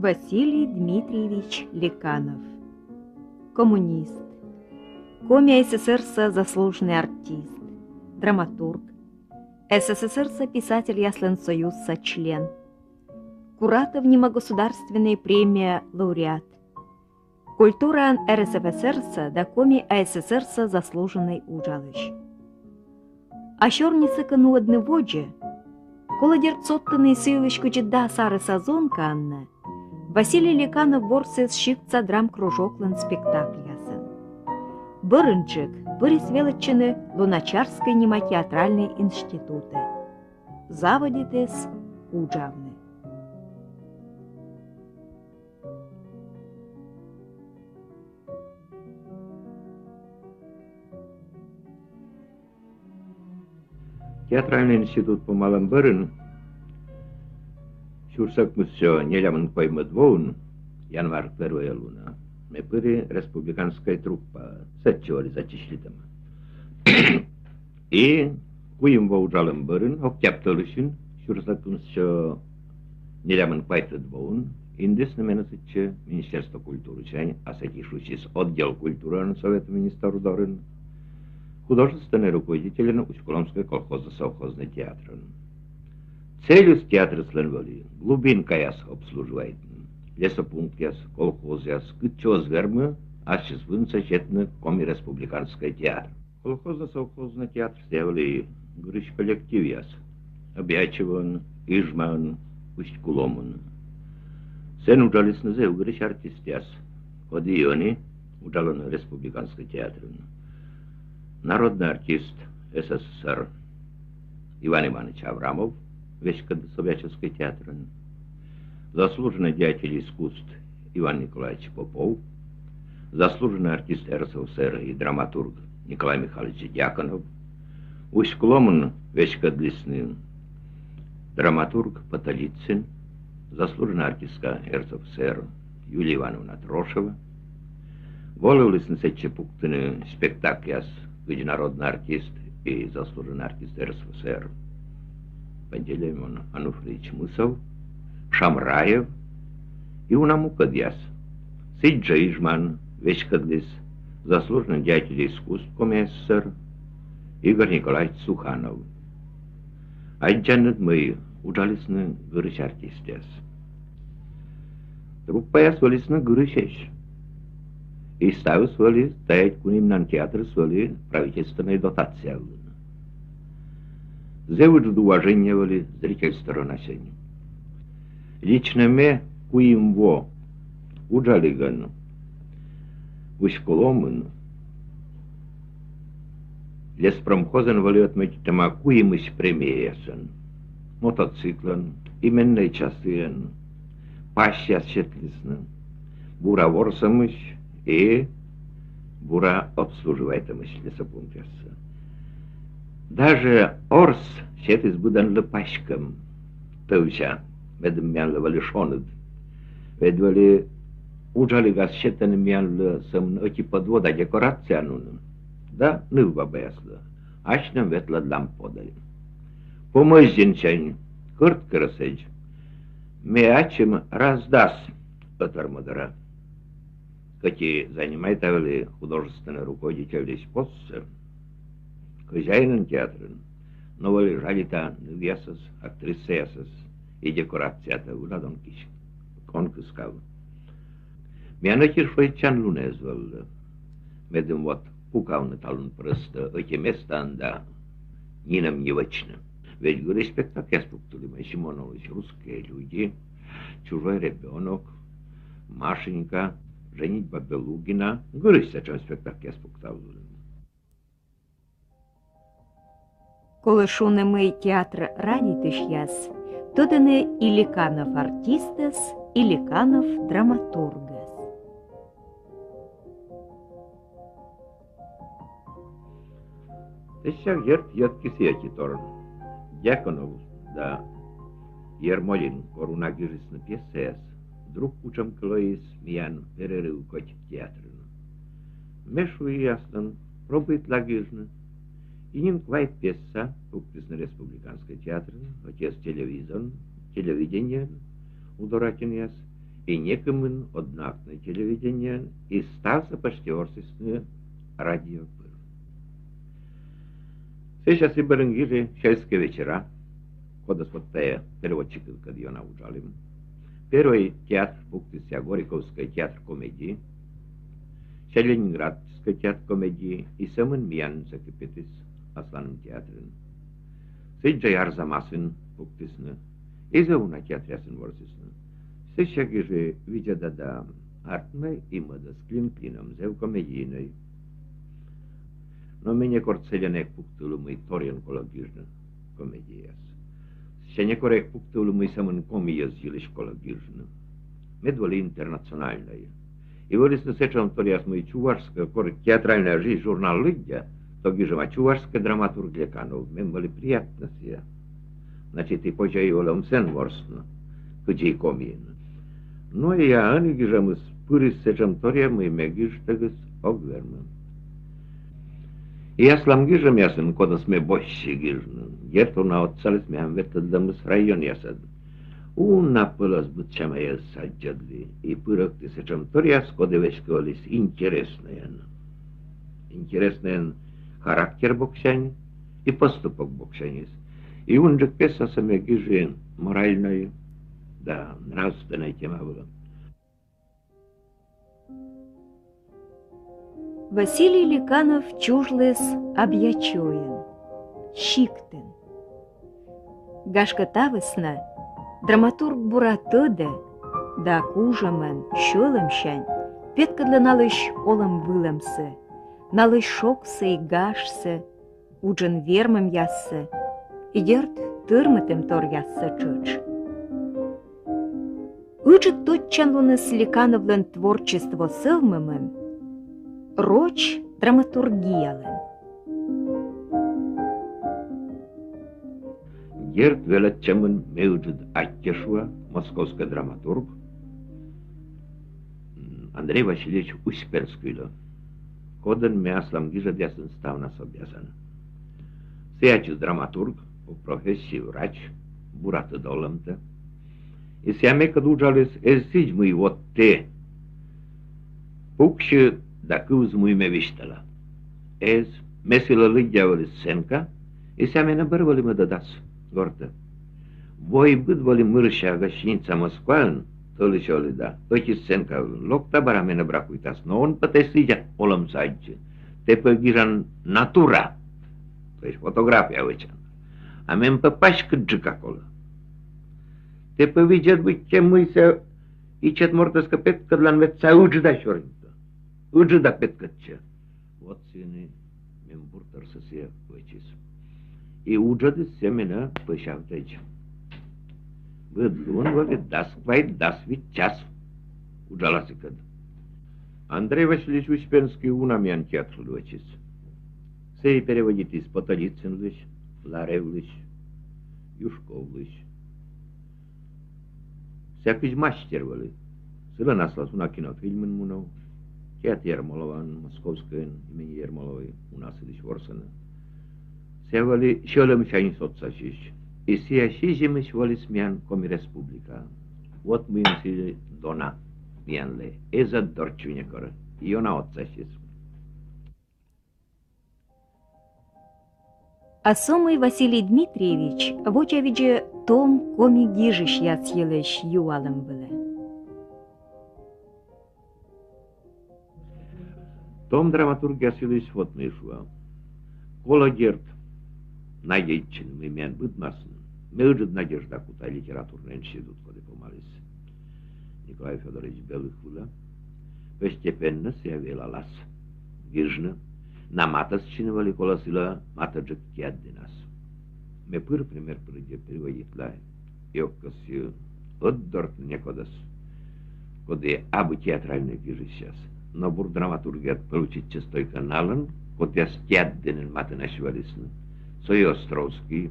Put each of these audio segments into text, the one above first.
Василий Дмитриевич Леканов. Коммунист. Коми СССР заслуженный артист. Драматург. СССР писатель Яслен-Союз член. Куратор немогосударственной премия лауреат. Культура РСФСР да коми АССР заслуженный ужалыш. А шорницы кану одноводжи, коли дерцоттаный силочку джидда сары сазонка Анна, Василий Леканов борсес шикца драм-кружоклын спектаклясын. Бырынчык бырис величины Луначарской немотеатральной институты. Заводитес уджавны. Театральный институт по малым бырын, шурсак мусё нелямын поймы двоун, январь 1 луна. Мы были республиканская труппа, сетчевали зачислитым. И куим воужалым бырын, октябрь шурсак мусё нелямын пойты двоун, индес на меня сетче Министерство культуры, чань, а сетишучис отдел культуры Совета министров Дорын, художественный руководитель Усть-Куломской колхозно-совхозный театр. Целью театра сленвали глубинка яс обслуживает, лесопункт яс, колхоз яс, кычоз вермы, а сейчас вынца четны коми республиканский театр. Колхозно-совхозный театр сделали грыш коллектив яс, Обячеван, Ижман, Усть-Куломын. Сен ужались на зев грыш артист яс, одиони ужален республиканский театр. Народный артист СССР Иван Иванович Аврамов, весь Собяческий театр, заслуженный деятель искусств Иван Николаевич Попов, заслуженный артист РСФСР и драматург Николай Михайлович Дьяконов, Усть-Куломын, весь Длесный драматург Потолицын, заслуженная артистка РСФСР Юлия Ивановна Трошева, волились на сетче пуктыны спектакляс народный артист и заслуженный артист РСФСР Пантелеймон Ануфриевич Мусов, Шамраев и Унамукадьяс, Сиджа Ижман, Вещкадлис, заслуженный деятель искусств СССР Игорь Николаевич Суханов. Айджанет мы ужались на гырыш артистес. Труппа я свались на гырышеш. И ставил своли стоять куним на театр своли правительственной дотации. Зевыджу уважение воли зрительство населения. Лично мне куим во уджалиган Усть-Куломын леспромхозен воли отметить тема куим из премиясын. Мотоциклен, именные часы, паща сетлисны, бура ворсамыш, и бура обслуживает лесопункт. Даже орс сет избудан лопашком, товча, медом мян левали шонед, ведвали уджали газ сетан мян сам оти подвода декорация нуным, да ныл бабаясла, ачнам ветла длам подали. Помозин чань, кырт красэдж, мячем раздаст от армадара. Какие занимает художественный руководитель способы, хозяин театра, но лежали там весос, актрисы и декорация-то у надонкиш, конкискав. Меня киршвайчан луне звал, медом вот пукал на талун просто эти места анда, ни нам не вечно. Ведь говорю, спектакль спектакли мы Симонович, русские люди, чужой ребенок, Машенька, женитьба Белугина, говоришь, о чем спектакль спектакль. Коли шунемий театр радітиш яс, то дене і Леканов артистес, і Леканов драматургес. Тещак ерт йотки сети торн. Дьяконов, да, Ермолин, коруна гижис на пьесес, друг учам клоис миян перерыв котик театрын. Мешу и яснан, пробует лагижны, и ним квайт пьеса, пуктис на республиканской театрын, отец телевидение, удоракин яс, и некому одноактное телевидение, и стався почти орсисное радио. Сейчас и барангири сельские вечера, когда смотря переводчики, когда ее научали. Первый театр Пуктися, Гориковский театр комедии, Ленинградский театр комедии и Семен Миян закипетис Асланом театром. Сиджай Арзамасин Пуктисны, и зауна театрясен ворсисны. Сейчас же видя да артмой и мода с клин-клином, зев комедийной. Но меня корцеленек пуктулу мы торен кологижно комедияс. Ще некорек пуктулу мы самын комияс жилищ кологижно. Медвали интернациональная. И вот если сечем ториас мы чувашская театральная жизнь журнал Лыдя, то гижема чувашская драматургия канов, мен были приятно сия. Значит, и позже и олом сен ворсно, кучей комиен. Но я они гижем с пырис сечем тория мы мегиш тегас огвермен. И я сламгижем ясен, когда сме бощи гижны. Ерту на отцалис мям ветадамыс район ясен. Una пылас бытчама я саджадли, и пырок ты сечем тория скодевечковались интересные. Интересный характер боксяни и поступок боксянис. И он же песа саме гижен моральной, да, нравственной тема была. Василий Ликанов чужлес объячоен, щиктен. Гашка тавысна, драматург буратыды, да кужамен, щелымщань, петкадлы налыш олым вылымсы, налыш шоксы и гашсы, уджен вермым яссы, идерт тырмытым тор яссы чыч. Учит тотчан луныс Ликановлын творчество сылмымын, роч драматургиялын. Герд велетчемын меуджид аттешуа, московский драматург, Андрей Васильевич Успенский. Коден мяслам гижа дясен став нас обязан. Сеячис драматург, по профессии врач, бураты долымты. И сяме кадуджалис эзсидь мы вот те. Пукши да куз муйме виштала. Эз месила лыдявали сценка, и сяме набырвали мы дадас, горда. Вой быдвали мырща гостиница Москван, то ли чоли да. Эти сценка локта барамена бракуйтас, но он потесидя олом сайджи. Тепе гижан натура, то есть фотография вычан. А мен папашка джикакола. Тепе видят быть тем мыся, и чет мортаска петка длан ветца уджда шоринта. Уджда петкача. Вот сыны мен буртарса се вычис. И уджады семена пышавтайч. Выдлун вали дас квайт дас вид час. Уджаласы кад. Андрей Васильевич Успенский унамян театр вычис. Сей переводит из Потолицын лыш, Ларев лыш, Юшков лыш. Всякий мастер вали. Сыла наслас уна кинофильмен мунов. Театр Ермолован, Московская имени Ермоловой, у нас лишь ворсана. Се вали шелем шайни соцсачищ. И сия шизимыш вали смян коми республика. Вот мы им сили дона мянле. Эза дорчуня кора. И она отсачищ. А сомый Василий Дмитриевич вочавиже том коми гижиш яц елеш юалым было. Том драматург ясились вот мышва. Кола герд надеятельным имен быдмасын. Меуджид надежда кута литературный институт, коли помались. Николай Федорович Белых вула. Постепенно сявела лас. Гижна. На матас чиновали кола сила матаджик тяддинас. Ме пыр пример переводит лай. Йоккасы отдорт некодас. Коды абы театральный гижи сейчас. Но бур драматургият получить честой канален, кот я стяддинен матенашвалисн. Сой Островский,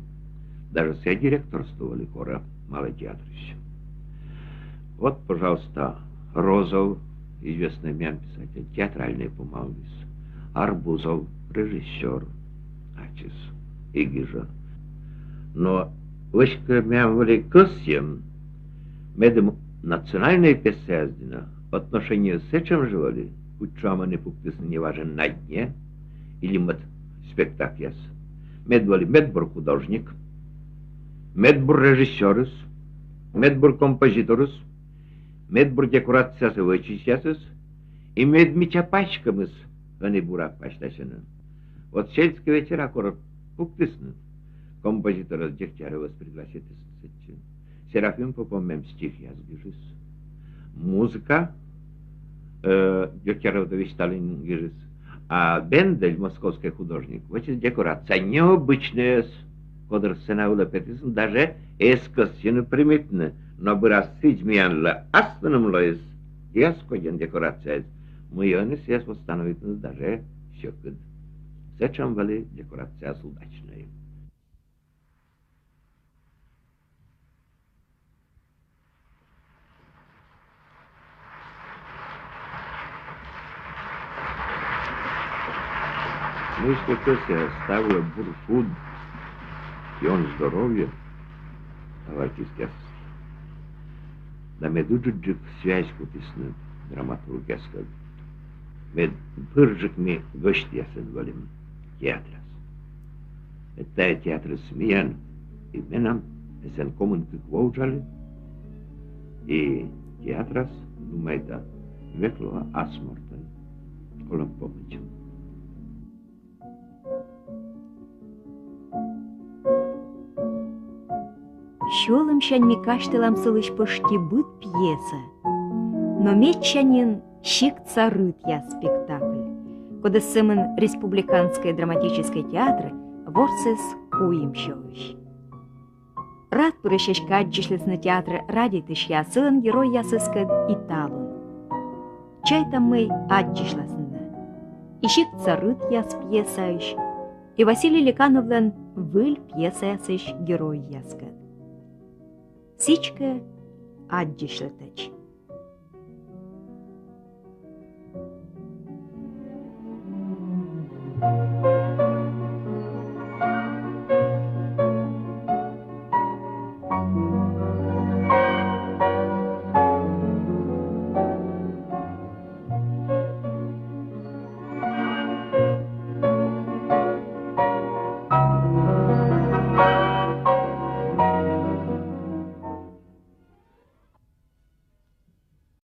даже все директорствовали хора малой театрище. Вот, пожалуйста, Розов, известный мян писатель, театральный помалвис. Арбузов, режиссер, Ачис, Игижа. Но вышка мян вали косьем, медем Национальная песня отношение с этим живали, учама не пуктисны не важен на дне, или мед спектакляс. Медвали медбур художник, медбур режиссерус, медбур композиторус, медбур декорация вычисясус, и медмича пачкамыс, а не бура пачтасена. Вот сельские вечера корот пуктисны, композитора дегтяра вас пригласит из Серафим Попомем стих я сгижусь. Музыка, дегтяра вдович Сталин гижусь. А Бендель, московский художник, вот эти декорация необычная, кодр сценаула петисн, даже эскосину приметны, но бы рассыть миянла аспаном лоис, яскоден декорация, мы ионис яс восстановитны даже щекд. Зачем вали декорация удачная? Мы что-то ставили бурфуд, и он здоровье, а артистец. Да медуджик связь кутисны, драматургияска. Мед пыржик ми гостья седвалим театрас. Это театр смеян, и менам эсен коммунки квоуджали, и театрас, думаете, векло асмортен, колом помничем. Щолым щань ми каштелам сылыш пышти быт пьеса. Но метчанин щик царыт я спектакль. Кода сымын республиканской драматической театры ворсес куим щолыш. Рад пырыщащ каджишлесны театры радитыш я сылын герой я сыскад и талун. Чай там мы аджишласында. И щик царыт я с пьесающ. И Василий Ликановлен выль пьеса ясыш герой яскад. Сичка аджишлетач.